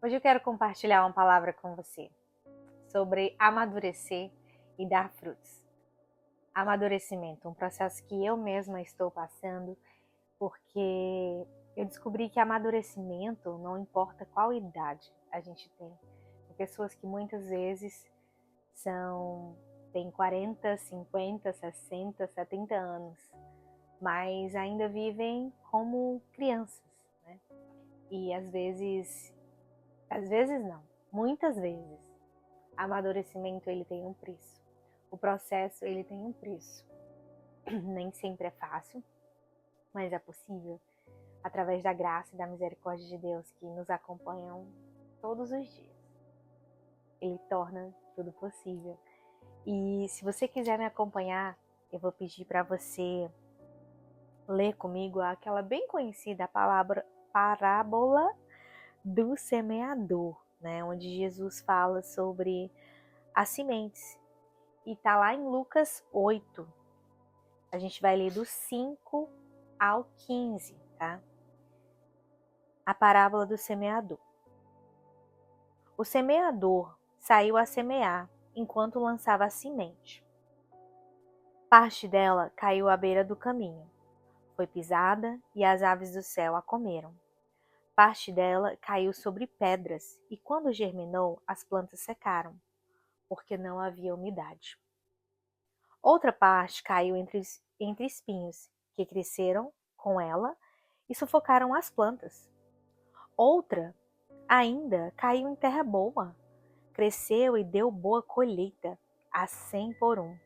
Hoje eu quero compartilhar uma palavra com você sobre amadurecer e dar frutos. Amadurecimento, um processo que eu mesma estou passando, porque eu descobri que amadurecimento não importa qual idade a gente tem. Tem pessoas que muitas vezes têm 40, 50, 60, 70 anos, mas ainda vivem como crianças, né? E às vezes não, muitas vezes, amadurecimento ele tem um preço. O processo ele tem um preço. Nem sempre é fácil, mas é possível através da graça e da misericórdia de Deus que nos acompanham todos os dias. Ele torna tudo possível. E se você quiser me acompanhar, eu vou pedir para você ler comigo aquela bem conhecida parábola do semeador, né? Onde Jesus fala sobre as sementes. E tá lá em Lucas 8. A gente vai ler do 5 ao 15, tá? A parábola do semeador. O semeador saiu a semear enquanto lançava a semente. Parte dela caiu à beira do caminho. Foi pisada e as aves do céu a comeram. Parte dela caiu sobre pedras e quando germinou, as plantas secaram, porque não havia umidade. Outra parte caiu entre espinhos, que cresceram com ela e sufocaram as plantas. Outra ainda caiu em terra boa, cresceu e deu boa colheita, a 100 por um.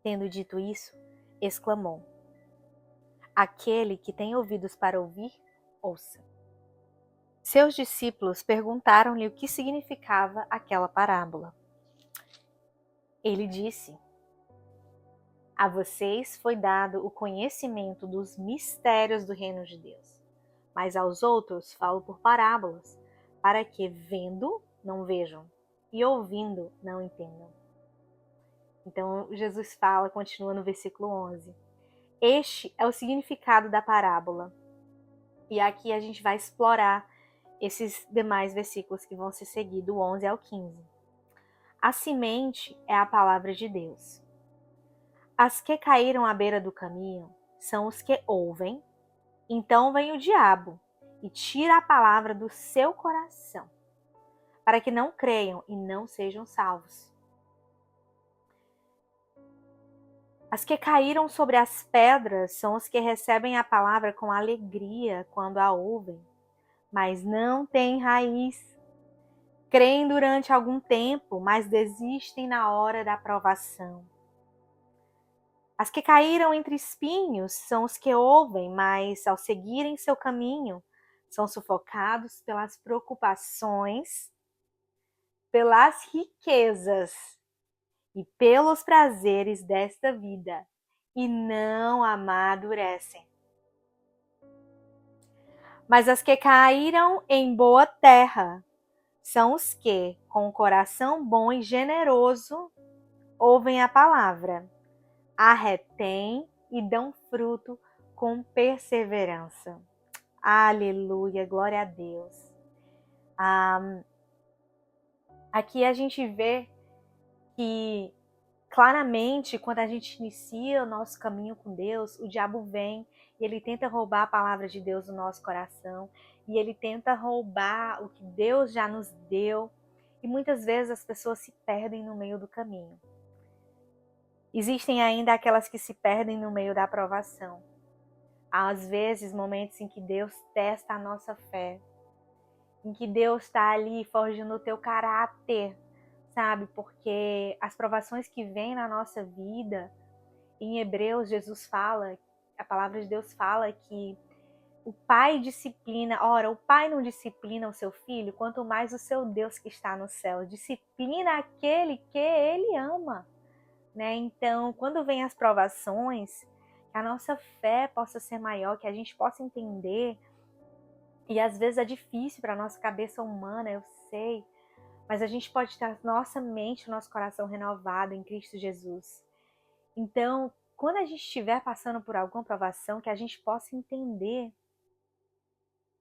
Tendo dito isso, exclamou: Aquele que tem ouvidos para ouvir, ouça. Seus discípulos perguntaram-lhe o que significava aquela parábola. Ele disse: A vocês foi dado o conhecimento dos mistérios do reino de Deus, mas aos outros falo por parábolas, para que, vendo, não vejam, e ouvindo, não entendam. Então, Jesus fala, continua no versículo 11. Este é o significado da parábola. E aqui a gente vai explorar esses demais versículos que vão se seguir, do 11 ao 15. A semente é a palavra de Deus. As que caíram à beira do caminho são os que ouvem. Então vem o diabo e tira a palavra do seu coração, para que não creiam e não sejam salvos. As que caíram sobre as pedras são os que recebem a palavra com alegria quando a ouvem, mas não têm raiz. Creem durante algum tempo, mas desistem na hora da provação. As que caíram entre espinhos são os que ouvem, mas ao seguirem seu caminho, são sufocados pelas preocupações, pelas riquezas e pelos prazeres desta vida, e não amadurecem. Mas as que caíram em boa terra são os que, com o coração bom e generoso, ouvem a palavra, a retêm e dão fruto com perseverança. Aleluia, glória a Deus. Aqui a gente vê que claramente, quando a gente inicia o nosso caminho com Deus, o diabo vem e ele tenta roubar a palavra de Deus do nosso coração, e ele tenta roubar o que Deus já nos deu, e muitas vezes as pessoas se perdem no meio do caminho. Existem ainda aquelas que se perdem no meio da aprovação. Há, às vezes, momentos em que Deus testa a nossa fé, em que Deus está ali forjando o teu caráter, sabe? Porque as provações que vêm na nossa vida, em Hebreus, Jesus fala, a palavra de Deus fala que o pai disciplina, ora, o pai não disciplina o seu filho, quanto mais o seu Deus que está no céu, disciplina aquele que ele ama, né? Então, quando vem as provações, que a nossa fé possa ser maior, que a gente possa entender, e às vezes é difícil para a nossa cabeça humana, eu sei, mas a gente pode ter nossa mente, nosso coração renovado em Cristo Jesus. Então, quando a gente estiver passando por alguma provação, que a gente possa entender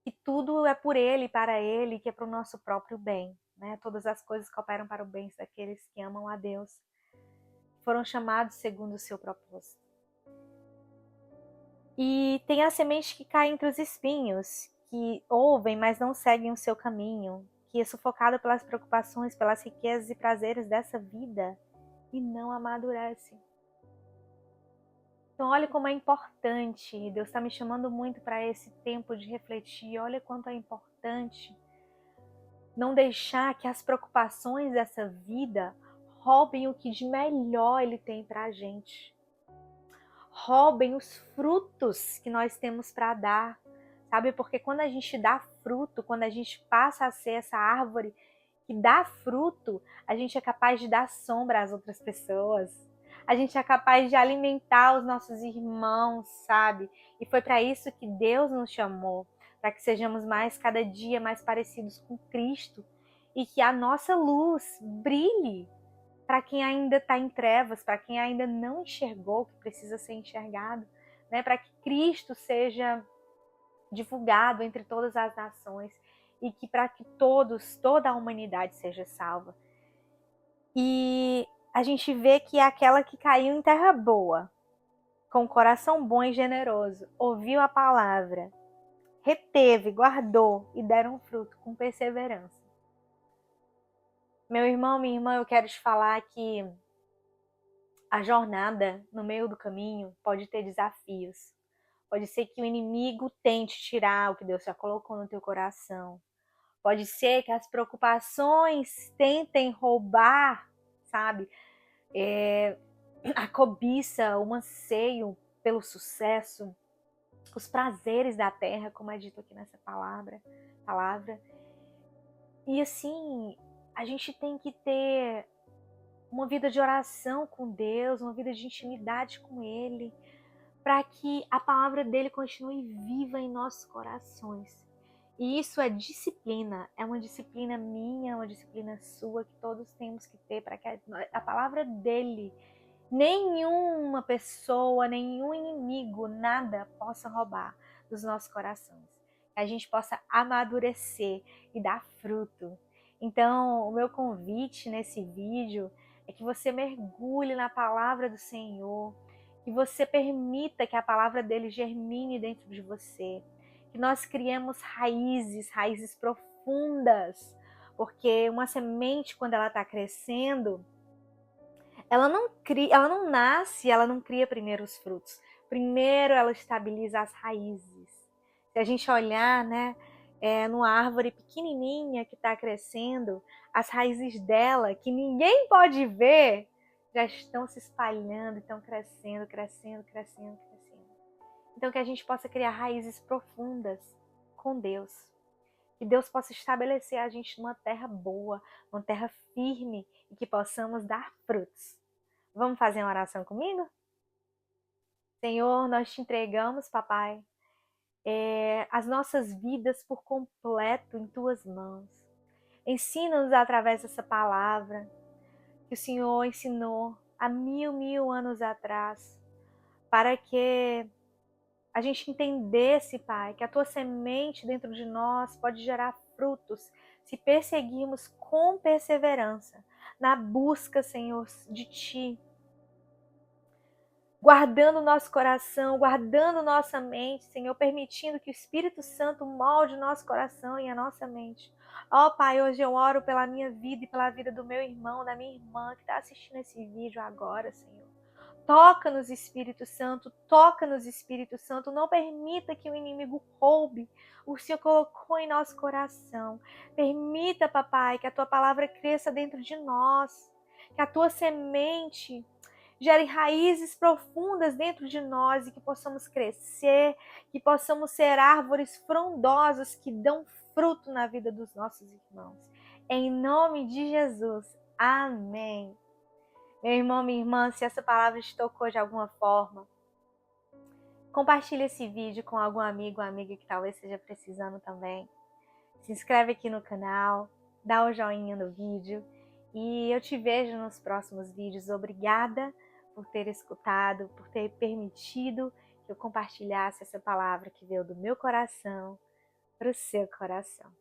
que tudo é por Ele, para Ele, que é para o nosso próprio bem, né? Todas as coisas cooperam para o bem daqueles que amam a Deus, foram chamados segundo o seu propósito. E tem a semente que cai entre os espinhos, que ouvem, mas não seguem o seu caminho, que é sufocado pelas preocupações, pelas riquezas e prazeres dessa vida e não amadurece. Então, olha como é importante. Deus está me chamando muito para esse tempo de refletir. Olha quanto é importante não deixar que as preocupações dessa vida roubem o que de melhor Ele tem para a gente. Roubem os frutos que nós temos para dar, sabe? Porque quando a gente dá fruto, quando a gente passa a ser essa árvore que dá fruto, a gente é capaz de dar sombra às outras pessoas. A gente é capaz de alimentar os nossos irmãos, sabe? E foi para isso que Deus nos chamou, para que sejamos cada dia mais parecidos com Cristo e que a nossa luz brilhe para quem ainda está em trevas, para quem ainda não enxergou o que precisa ser enxergado, né? Para que Cristo seja divulgado entre todas as nações e que para que toda a humanidade seja salva. E a gente vê que é aquela que caiu em terra boa, com o coração bom e generoso, ouviu a palavra, reteve, guardou e deram fruto com perseverança. Meu irmão, minha irmã, eu quero te falar que a jornada no meio do caminho pode ter desafios. Pode ser que o inimigo tente tirar o que Deus já colocou no teu coração. Pode ser que as preocupações tentem roubar, sabe? A cobiça, o anseio pelo sucesso, os prazeres da terra, como é dito aqui nessa palavra. E assim, a gente tem que ter uma vida de oração com Deus, uma vida de intimidade com Ele, para que a palavra dele continue viva em nossos corações. E isso é disciplina, é uma disciplina minha, uma disciplina sua, que todos temos que ter para que a palavra dele, nenhuma pessoa, nenhum inimigo, nada possa roubar dos nossos corações. Que a gente possa amadurecer e dar fruto. Então, o meu convite nesse vídeo é que você mergulhe na palavra do Senhor, que você permita que a palavra dele germine dentro de você, que nós criemos raízes profundas, porque uma semente, quando ela está crescendo, ela não nasce, ela não cria primeiro os frutos. Primeiro ela estabiliza as raízes. Se a gente olhar, né, numa árvore pequenininha que está crescendo, as raízes dela, que ninguém pode ver, já estão se espalhando, estão crescendo. Então que a gente possa criar raízes profundas com Deus. Que Deus possa estabelecer a gente numa terra boa, numa terra firme e que possamos dar frutos. Vamos fazer uma oração comigo? Senhor, nós te entregamos, papai, as nossas vidas por completo em tuas mãos. Ensina-nos através dessa palavra que o Senhor ensinou há mil anos atrás, para que a gente entendesse, Pai, que a tua semente dentro de nós pode gerar frutos se perseguirmos com perseverança na busca, Senhor, de Ti, guardando nosso coração, guardando nossa mente, Senhor, permitindo que o Espírito Santo molde o nosso coração e a nossa mente. Ó Pai, hoje eu oro pela minha vida e pela vida do meu irmão, da minha irmã que está assistindo esse vídeo agora, Senhor. Toca-nos, Espírito Santo, toca-nos, Espírito Santo. Não permita que o inimigo roube o que o Senhor colocou em nosso coração. Permita, papai, que a tua palavra cresça dentro de nós, que a tua semente gere raízes profundas dentro de nós e que possamos crescer, que possamos ser árvores frondosas que dão fruto na vida dos nossos irmãos. Em nome de Jesus. Amém. Meu irmão, minha irmã, se essa palavra te tocou de alguma forma, compartilhe esse vídeo com algum amigo ou amiga que talvez esteja precisando também. Se inscreve aqui no canal, dá o joinha no vídeo e eu te vejo nos próximos vídeos. Obrigada por ter escutado, por ter permitido que eu compartilhasse essa palavra que veio do meu coração para o seu coração.